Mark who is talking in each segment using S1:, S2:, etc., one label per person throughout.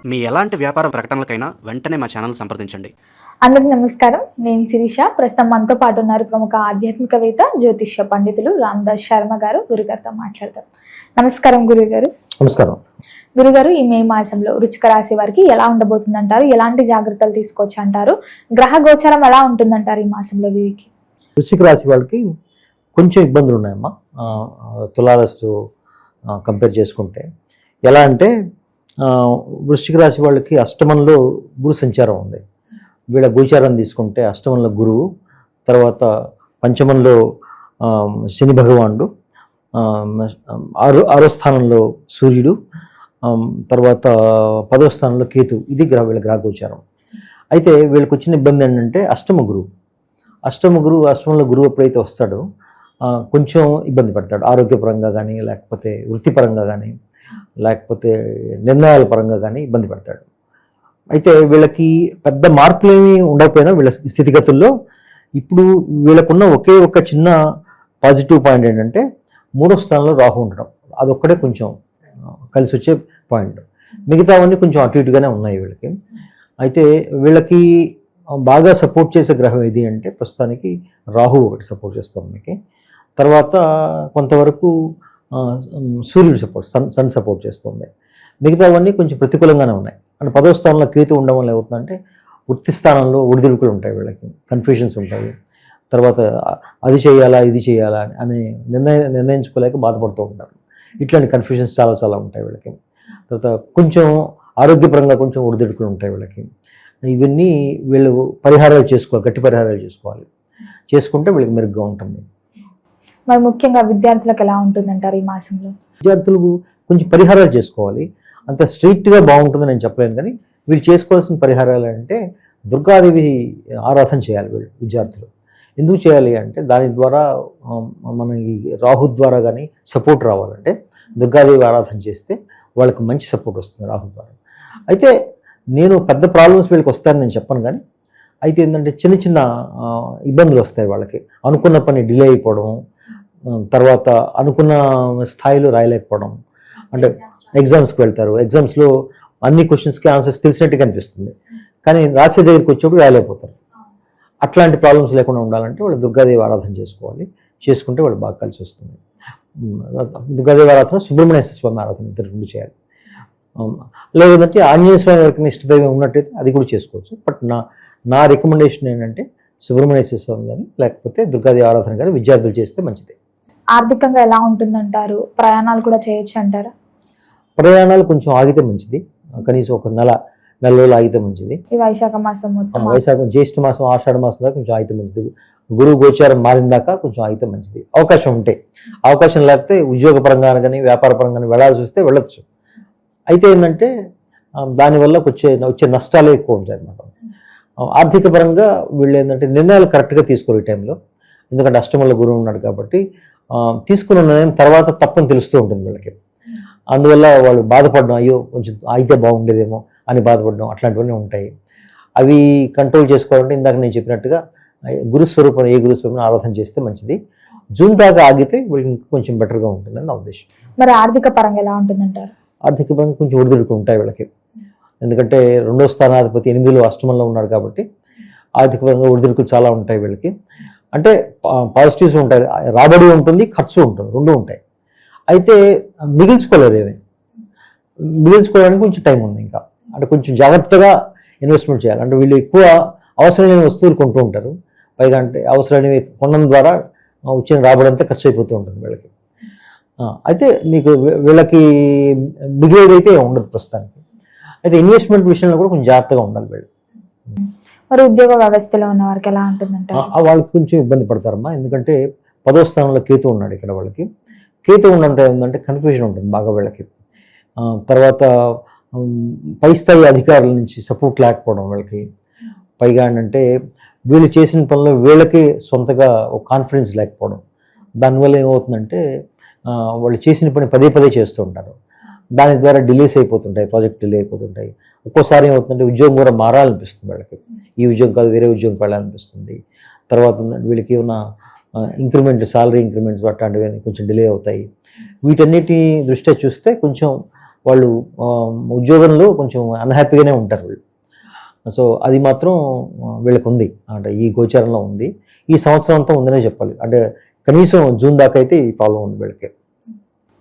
S1: మీ ఎలాంటి వ్యాపార ప్రకటనలకైనా వెంటనే మా ఛానల్ సంప్రదించండి.
S2: అందరికీ నమస్కారం. నేను శిరీష. ప్రస్తుతం మనతో పాటు ఉన్నారు ప్రముఖ ఆధ్యాత్మికవేత్త, జ్యోతిష్య పండితులు రామదాస్ శర్మ గారు. గురుగారితో మాట్లాడదాం. నమస్కారం గురుగారు.
S3: నమస్కారం
S2: గురుగారు, ఈ మే మాసంలో వృశ్చిక రాశి వారికి ఎలా ఉండబోతుందంటారు? ఎలాంటి జాగ్రత్తలు తీసుకోవచ్చు అంటారు? గ్రహ గోచారం ఎలా ఉంటుందంటారు ఈ మాసంలో వీరికి?
S3: వృశ్చిక రాశి వాళ్ళకి కొంచెం ఇబ్బందులు ఉన్నాయమ్మా. తులారాశితో కంపేర్ చేసుకుంటే ఎలా అంటే వృశ్చిక రాశి వాళ్ళకి అష్టమంలో గురు సంచారం ఉంది. వీళ్ళ గోచారం తీసుకుంటే అష్టమంలో గురువు, తర్వాత పంచమంలో శని భగవానుడు, ఆరో స్థానంలో సూర్యుడు, తర్వాత 10వ స్థానంలో కేతు. ఇది వీళ్ళ గ్రహ గోచారం. అయితే వీళ్ళకి వచ్చిన ఇబ్బంది ఏంటంటే అష్టమంలో గురువు ఎప్పుడైతే వస్తాడో కొంచెం ఇబ్బంది పడతాడు. ఆరోగ్యపరంగా కానీ, లేకపోతే వృత్తిపరంగా కానీ, లేకపోతే నిర్ణయాల పరంగా కానీ ఇబ్బంది పడతాడు. అయితే వీళ్ళకి పెద్ద మార్పులు ఏమీ ఉండకపోయినా వీళ్ళ స్థితిగతుల్లో ఇప్పుడు వీళ్ళకున్న ఒకే ఒక చిన్న పాజిటివ్ పాయింట్ ఏంటంటే 3వ స్థానంలో రాహు ఉండడం. అదొక్కడే కొంచెం కలిసి వచ్చే పాయింట్. మిగతావన్నీ కొంచెం అటు ఇటుగానే ఉన్నాయి వీళ్ళకి. అయితే వీళ్ళకి బాగా సపోర్ట్ చేసే గ్రహం ఏది అంటే ప్రస్తుతానికి రాహు ఒకటి సపోర్ట్ చేస్తుంది మీకు. తర్వాత కొంతవరకు సూర్యుడు సన్ సపోర్ట్ చేస్తుంది. మిగతావన్నీ కొంచెం ప్రతికూలంగానే ఉన్నాయి. అంటే 10వ స్థానంలో కేతు ఉండడం వల్ల ఏమవుతుందంటే వృత్తి స్థానంలో ఒడిదుడుకులు ఉంటాయి, వీళ్ళకి కన్ఫ్యూషన్స్ ఉంటాయి. తర్వాత అది చేయాలా ఇది చేయాలా అని నిర్ణయించుకోలేక బాధపడుతూ ఉంటారు. ఇట్లాంటి కన్ఫ్యూషన్స్ చాలా ఉంటాయి వీళ్ళకి. తర్వాత కొంచెం ఆరోగ్యపరంగా కొంచెం ఒడిదుడుకులు ఉంటాయి వీళ్ళకి. ఇవన్నీ వీళ్ళు పరిహారాలు చేసుకోవాలి, గట్టి పరిహారాలు చేసుకోవాలి. చేసుకుంటే వీళ్ళకి మెరుగ్గా ఉంటుంది.
S2: మరి ముఖ్యంగా విద్యార్థులకు ఎలా ఉంటుందంటారు ఈ మాసంలో?
S3: విద్యార్థులు కొంచెం పరిహారాలు చేసుకోవాలి. అంత స్ట్రిక్ట్గా బాగుంటుందని నేను చెప్పలేను, కానీ వీళ్ళు చేసుకోవాల్సిన పరిహారాలు అంటే దుర్గాదేవి ఆరాధన చేయాలి వీళ్ళు విద్యార్థులు. ఎందుకు చేయాలి అంటే దాని ద్వారా మనకి రాహు ద్వారా కానీ సపోర్ట్ రావాలంటే దుర్గాదేవి ఆరాధన చేస్తే వాళ్ళకి మంచి సపోర్ట్ వస్తుంది రాహు ద్వారా. అయితే నేను పెద్ద ప్రాబ్లమ్స్ వీళ్ళకి వస్తాయని నేను చెప్పను, కానీ అయితే ఏంటంటే చిన్న చిన్న ఇబ్బందులు వస్తాయి వాళ్ళకి. అనుకున్న పని డిలే అయిపోవడం, తర్వాత అనుకున్న స్థాయిలో రాయలేకపోవడం. అంటే ఎగ్జామ్స్కి వెళ్తారు, ఎగ్జామ్స్లో అన్ని క్వశ్చన్స్కి ఆన్సర్స్ తెలిసినట్టుగా అనిపిస్తుంది, కానీ రాసే దగ్గరికి వచ్చేప్పుడు రాయలేకపోతారు. అట్లాంటి ప్రాబ్లమ్స్ లేకుండా ఉండాలంటే వాళ్ళు దుర్గాదేవి ఆరాధన చేసుకోవాలి. చేసుకుంటే వాళ్ళు బాగా కలిసి వస్తుంది. దుర్గాదేవి ఆరాధన, సుబ్రహ్మణ్య స్వామి ఆరాధన ఇద్దరు చేయాలి. లేదంటే ఆంజనేయ స్వామి వరకు ఇష్టదైవం ఉన్నట్టయితే అది కూడా చేసుకోవచ్చు. బట్ నా రికమెండేషన్ ఏంటంటే సుబ్రహ్మణ్య స్వామి కానీ లేకపోతే దుర్గాదేవి ఆరాధన కానీ విద్యార్థులు చేస్తే మంచిది.
S2: ఆర్థికంగా ఎలా ఉంటుందంటారు? ప్రయాణాలు కూడా చేయొచ్చు అంటారా?
S3: ప్రయాణాలు కొంచెం ఆగితే మంచిది. కనీసం ఒక నెల రోజులు ఆగితే మంచిది.
S2: ఈ వైశాఖ మాసం మొత్తం,
S3: వైశాఖం, జ్యేష్ఠ మాసం, ఆషాఢ మాసం దాకా కొంచెం ఆగితే మంచిది. గురువు గోచారం మారిన దాకా కొంచెం ఆగితే మంచిది. అవకాశం ఉంటే. అవకాశం లేకపోతే ఉద్యోగపరంగా కానీ వ్యాపార పరంగా వెళ్ళాల్సి వస్తే వెళ్ళొచ్చు. అయితే ఏంటంటే దానివల్ల వచ్చే నష్టాలే ఎక్కువ ఉంటాయి అన్నమాట. ఆర్థిక పరంగా వీళ్ళు ఏంటంటే నిర్ణయాలు కరెక్ట్గా తీసుకోరు ఈ టైంలో. ఎందుకంటే అష్టమంలో గురువు ఉన్నాడు కాబట్టి తీసుకున్న నిర్ణయం తర్వాత తప్పని తెలుస్తూ ఉంటుంది వీళ్ళకి. అందువల్ల వాళ్ళు బాధపడడం, అయ్యో కొంచెం అయితే బాగుండేదేమో అని బాధపడడం, అట్లాంటివన్నీ ఉంటాయి. అవి కంట్రోల్ చేసుకోవాలంటే ఇందాక నేను చెప్పినట్టుగా ఏ గురుస్వరూపం ఆరాధన చేస్తే మంచిది. జూన్ దాకా ఆగితే వీళ్ళకి ఇంకా కొంచెం బెటర్గా ఉంటుందని నా ఉద్దేశం.
S2: మరి ఆర్థిక పరంగా ఎలా ఉంటుందంటారు?
S3: ఆర్థిక పరంగా కొంచెం ఒడిదుడుకులు ఉంటాయి వీళ్ళకి. ఎందుకంటే 2వ స్థానాధిపతి 8లో అష్టమంలో ఉన్నాడు కాబట్టి ఆర్థిక పరంగా ఒడిదుడుకులు చాలా ఉంటాయి వీళ్ళకి. అంటే పాజిటివ్స్ ఉంటాయి, రాబడి ఉంటుంది, ఖర్చు ఉంటుంది, రెండు ఉంటాయి. అయితే మిగిల్చుకోవడానికి కొంచెం టైం ఉంది ఇంకా. అంటే కొంచెం జాగ్రత్తగా ఇన్వెస్ట్మెంట్ చేయాలి. అంటే వీళ్ళు ఎక్కువ అవసరమైన వస్తువులు కొంటూ ఉంటారు. పైగా అంటే అవసరమైనవి కొనడం ద్వారా వచ్చిన రాబడి అంతా ఖర్చు అయిపోతూ ఉంటుంది వీళ్ళకి. అయితే మీకు వీళ్ళకి మిగిలేదైతే ఉండదు ప్రస్తుతానికి. అయితే ఇన్వెస్ట్మెంట్ విషయంలో కూడా కొంచెం జాగ్రత్తగా ఉండాలి వీళ్ళు.
S2: మరి ఉద్యోగ వ్యవస్థలో ఉన్న వారికి ఎలా ఉంటుందంటే
S3: వాళ్ళకి కొంచెం ఇబ్బంది పడతారమ్మా. ఎందుకంటే 10వ స్థానంలో కేతు ఉన్నాడు ఇక్కడ. వాళ్ళకి కేతు ఉండంటే ఏంటంటే కన్ఫ్యూజన్ ఉంటుంది బాగా వీళ్ళకి. తర్వాత పై స్థాయి అధికారుల నుంచి సపోర్ట్ లేకపోవడం వీళ్ళకి. పైగా ఏంటంటే వీళ్ళు చేసిన పనులు వీళ్ళకి సొంతగా ఒక కాన్ఫిడెన్స్ లేకపోవడం. దానివల్ల ఏమవుతుందంటే వాళ్ళు చేసిన పని పదే చేస్తూ ఉంటారు. దాని ద్వారా డిలేస్ అయిపోతుంటాయి, ప్రాజెక్ట్ డిలే అయిపోతుంటాయి. ఒక్కోసారి ఏమవుతుందంటే ఉద్యోగం కూడా మారాలనిపిస్తుంది వాళ్ళకి. ఈ ఉద్యోగం కాదు వేరే ఉద్యోగంకి వెళ్ళాలనిపిస్తుంది. తర్వాత వీళ్ళకి ఏమైనా సాలరీ ఇంక్రిమెంట్స్ అట్లాంటివి కొంచెం డిలే అవుతాయి. వీటన్నిటి దృష్ట్యా చూస్తే కొంచెం వాళ్ళు ఉద్యోగంలో కొంచెం అన్హ్యాపీగానే ఉంటారు వీళ్ళు. సో అది మాత్రం వీళ్ళకి ఉంది, అంటే ఈ గోచారంలో ఉంది. ఈ సంవత్సరం అంతా ఉందనే చెప్పాలి, అంటే కనీసం జూన్ దాకా అయితే ఈ ప్రాబ్లం ఉంది వీళ్ళకి.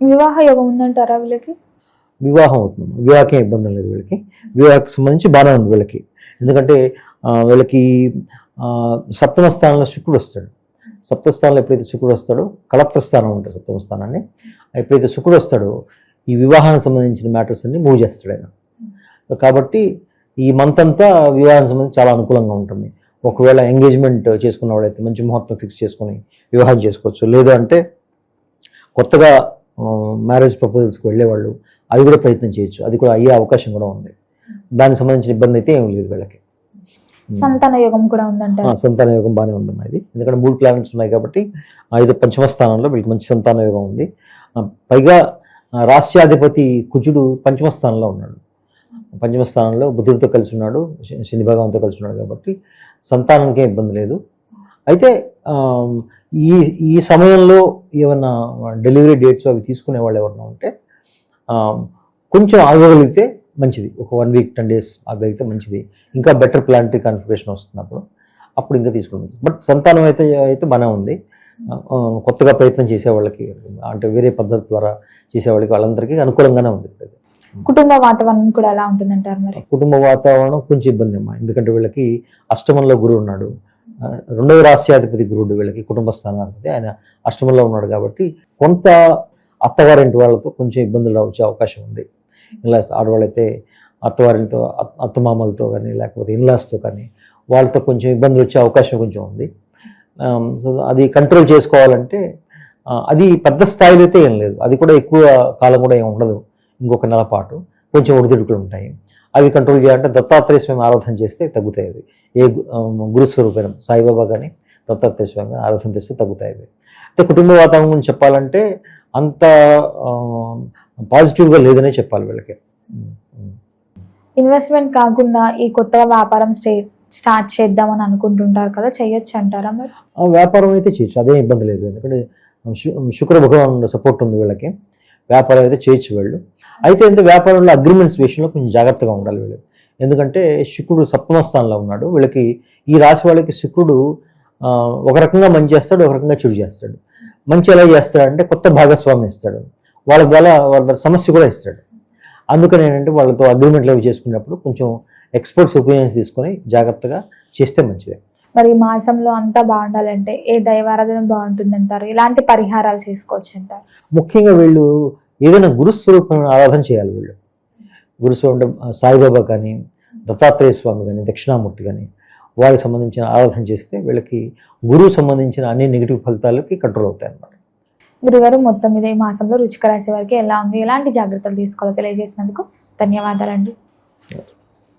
S2: వివాహ యోగం ఉందంటారా వీళ్ళకి?
S3: వివాహం అవుతుంది, వివాహం ఇబ్బంది లేదు వీళ్ళకి. వివాహకు సంబంధించి బాగానే ఉంది వీళ్ళకి. ఎందుకంటే వీళ్ళకి సప్తమ స్థానంలో శుక్రుడు వస్తాడు. సప్తమ స్థానంలో ఎప్పుడైతే శుక్రుడు వస్తాడో, కళత్ర స్థానం ఉంటుంది సప్తమ స్థానాన్ని, ఎప్పుడైతే శుక్రుడు వస్తాడో ఈ వివాహానికి సంబంధించిన మ్యాటర్స్ అన్ని మూవ్ చేస్తాడు ఆయన. కాబట్టి ఈ మంత్ అంతా వివాహానికి సంబంధించి చాలా అనుకూలంగా ఉంటుంది. ఒకవేళ ఎంగేజ్మెంట్ చేసుకున్న వాళ్ళైతే మంచి ముహూర్తం ఫిక్స్ చేసుకుని వివాహం చేసుకోవచ్చు. లేదు అంటే కొత్తగా మ్యారేజ్ ప్రపోజల్స్కి వెళ్ళేవాళ్ళు అది కూడా ప్రయత్నం చేయొచ్చు, అది కూడా అయ్యే అవకాశం కూడా ఉంది. దానికి సంబంధించిన ఇబ్బంది అయితే ఏం లేదు వీళ్ళకి.
S2: సంతాన యోగం కూడా ఉందంటారు?
S3: సంతాన యోగం బాగానే ఉందమ్మా ఇది, ఎందుకంటే 3 ప్లానెట్స్ ఉన్నాయి కాబట్టి 5 పంచమ స్థానంలో వీళ్ళకి మంచి సంతాన యోగం ఉంది. పైగా రాష్ట్రాధిపతి కుజుడు పంచమ స్థానంలో ఉన్నాడు. పంచమ స్థానంలో బుధుడితో కలిసి ఉన్నాడు, శని భగవంతో కలిసి ఉన్నాడు కాబట్టి సంతానానికే ఇబ్బంది లేదు. అయితే ఈ ఈ సమయంలో ఏమన్నా డెలివరీ డేట్స్ అవి తీసుకునే వాళ్ళు ఎవరైనా ఉంటే కొంచెం ఆగగలిగితే మంచిది. ఒక 1 వీక్ 10 days ఆగలిగితే మంచిది. ఇంకా బెటర్ ప్లానటరీ కాన్ఫిగరేషన్ వస్తున్నప్పుడు అప్పుడు ఇంకా తీసుకోండి. బట్ సంతానం అయితే బాగానే ఉంది. కొత్తగా ప్రయత్నం చేసేవాళ్ళకి, అంటే వేరే పద్ధతి ద్వారా చేసేవాళ్ళకి వాళ్ళందరికీ అనుకూలంగానే ఉంది.
S2: కుటుంబ వాతావరణం కూడా ఎలా ఉంటుందంటారు మరి?
S3: కుటుంబ వాతావరణం కొంచెం ఇబ్బంది అమ్మా, ఎందుకంటే వీళ్ళకి అష్టమంలో గురువు ఉన్నాడు. 2వ రాశ్యాధిపతి గురుడు వీళ్ళకి కుటుంబ స్థానాధిపతి, ఆయన అష్టమంలో ఉన్నాడు కాబట్టి కొంత అత్తవారింటి వాళ్ళతో కొంచెం ఇబ్బందులు వచ్చే అవకాశం ఉంది. ఇన్లాస్ ఆడవాళ్ళైతే అత్తవారింటితో, అత్తమామలతో కానీ లేకపోతే ఇన్లాస్తో కానీ వాళ్ళతో కొంచెం ఇబ్బందులు వచ్చే అవకాశం కొంచెం ఉంది. సో అది కంట్రోల్ చేసుకోవాలంటే అది పెద్ద స్థాయిలో అయితే ఏం లేదు, అది కూడా ఎక్కువ కాలం కూడా ఏం ఉండదు, ఇంకొక నెల పాటు కొంచెం ఒడిదుడుకులు ఉంటాయి. అవి కంట్రోల్ చేయాలంటే దత్తాత్రేయ స్వామి ఆరాధన చేస్తే తగ్గుతాయి అవి. ఏ గురుస్వరూపం సాయిబాబా కానీ దత్తాత్రేయ స్వామి ఆరాధన చేస్తే తగ్గుతాయి అవి. అయితే కుటుంబ వాతావరణం గురించి చెప్పాలంటే అంత పాజిటివ్గా లేదనే చెప్పాలి వీళ్ళకి.
S2: ఇన్వెస్ట్మెంట్ కాకుండా ఈ కొత్తగా వ్యాపారం స్టార్ట్ చేద్దామని అనుకుంటుంటారు కదా, చేయొచ్చు అంటారా మరి?
S3: వ్యాపారం అయితే చేయొచ్చు, అదే ఇబ్బంది లేదు. ఎందుకంటే శుక్ర భగవాన్ సపోర్ట్ ఉంది వీళ్ళకి, వ్యాపారం అయితే చేయొచ్చు వీళ్ళు. అయితే వ్యాపారంలో అగ్రిమెంట్స్ విషయంలో కొంచెం జాగ్రత్తగా ఉండాలి వీళ్ళు. ఎందుకంటే శుక్రుడు సప్తమ స్థానంలో ఉన్నాడు. వీళ్ళకి ఈ రాశి వాళ్ళకి శుక్రుడు ఒక రకంగా మంచి చేస్తాడు, ఒక రకంగా చెడు చేస్తాడు. మంచి ఎలా చేస్తాడంటే కొత్త భాగస్వామి ఇస్తాడు, వాళ్ళ ద్వారా సమస్య కూడా ఇస్తాడు. అందుకని ఏంటంటే వాళ్ళతో అగ్రిమెంట్లు అవి చేసుకున్నప్పుడు కొంచెం ఎక్స్పర్ట్స్ ఒపీనియన్స్ తీసుకొని జాగ్రత్తగా చేస్తే మంచిదే.
S2: మరి మాసంలో అంతా బాగుండాలంటే ఏ దైవారాధన బాగుంటుందంటారు? ఇలాంటి పరిహారాలు చేసుకోవచ్చు అంటారు?
S3: ముఖ్యంగా వీళ్ళు ఏదైనా గురుస్వరూపం ఆరాధన చేయాలి. వీళ్ళు గురుస్వరూపం అంటే సాయిబాబా కానీ దత్తాత్రేయ స్వామి కానీ దక్షిణామూర్తి కానీ వారికి సంబంధించిన ఆరాధన చేస్తే వీళ్ళకి గురువు సంబంధించిన అన్ని నెగిటివ్ ఫలితాలకి కంట్రోల్ అవుతాయి అన్నమాట.
S2: గురుగారు, మొత్తం మీద ఈ మాసంలో వృశ్చిక రాశి వారికి ఎలా ఉంది, ఎలాంటి జాగ్రత్తలు తీసుకోవాలో తెలియజేసినందుకు ధన్యవాదాలండి.